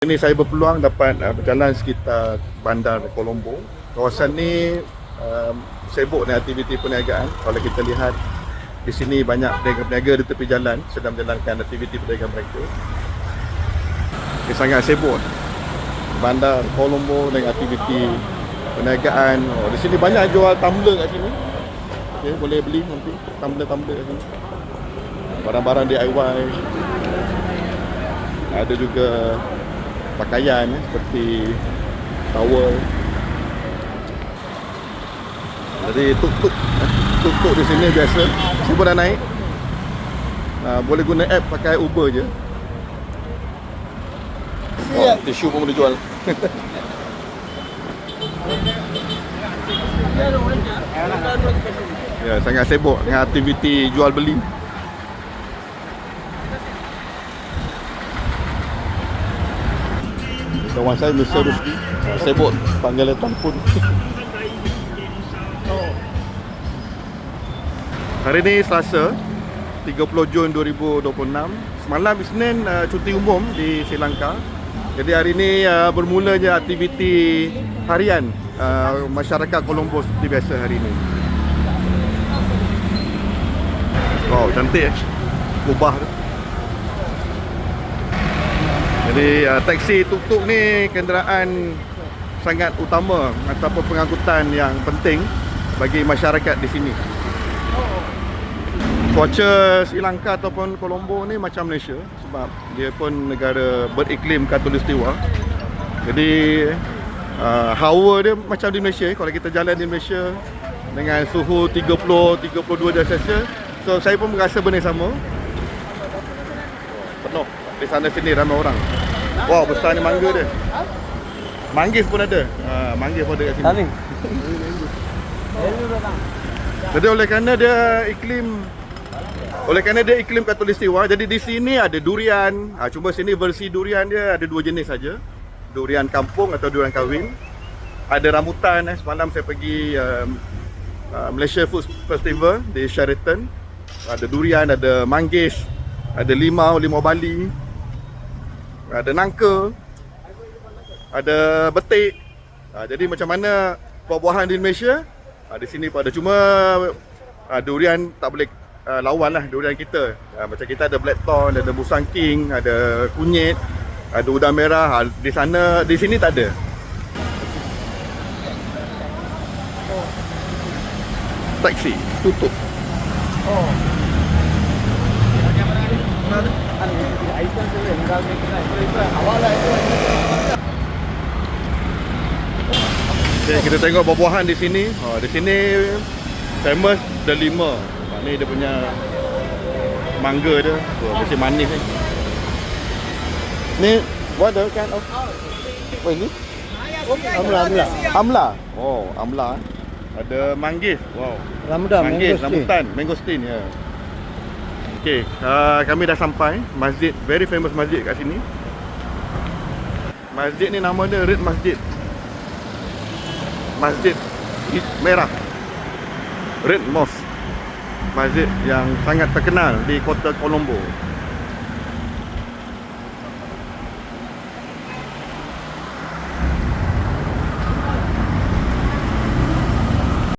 Ini saya berpeluang dapat berjalan sekitar bandar Colombo. Kawasan ni sibuk dengan aktiviti perniagaan. Kalau kita lihat di sini banyak peniaga-peniaga di tepi jalan sedang menjalankan aktiviti perniagaan mereka. Ini sangat sibuk bandar Colombo dengan aktiviti perniagaan. Di sini banyak jual tumbler kat sini. Okay, boleh beli nanti tumbler kat sini. Barang-barang DIY. Ada juga pakaian seperti towel. Jadi tuk-tuk di sini biasa. Semua dah naik. Boleh guna app pakai Uber je. Oh, tisu pun boleh jual. Ya, sangat sibuk dengan aktiviti jual beli. Kawan saya Mr. Rusdi sibuk panggilan telefon. Hari ni Selasa 30 Jun 2026. Semalam Isnin cuti umum di Sri Lanka. Jadi hari ni bermulanya aktiviti harian masyarakat Colombo seperti biasa hari ni. Wow, cantik kubah tu. Jadi taksi tuk-tuk ni kenderaan sangat utama ataupun pengangkutan yang penting bagi masyarakat di sini. Cuaca Sri Lanka ataupun Colombo ni macam Malaysia sebab dia pun negara beriklim khatulistiwa. Jadi hawa dia macam di Malaysia. Kalau kita jalan di Malaysia dengan suhu 30-32 darjah Celsius, so saya pun merasa benda sama. Penuh di sana sini ramai orang. Wow, besar ni mangga dia. Manggis pun ada. Manggis pun ada kat sini. Jadi oleh kerana dia iklim khatulistiwa, jadi di sini ada durian. Cuma sini versi durian dia ada dua jenis saja. Durian kampung atau durian kahwin. Ada rambutan. Semalam saya pergi Malaysia Food Festival di Sheraton. Ada durian, ada manggis, ada limau Bali, ada nangka, ada betik. Jadi macam mana buah-buahan di Malaysia, di sini pun ada. Cuma durian tak boleh lawan lah durian kita. Macam kita ada blackthorn, ada musang king, ada kunyit, ada udang merah. Di sini tak ada. Taksi tutup. Okay, kita tengok buah-buahan di sini. Di sini famous delima. Ni dia punya mangga dia. Mesti manis ni. Ni what the kind of apa ini? Amla. Oh, amla. Ada manggis. Wow. Rambutan, mangosteen ya. Okey, kami dah sampai masjid, very famous masjid kat sini. Masjid ni nama dia Red Masjid. Masjid merah. Red Mosque. Masjid yang sangat terkenal di kota Colombo.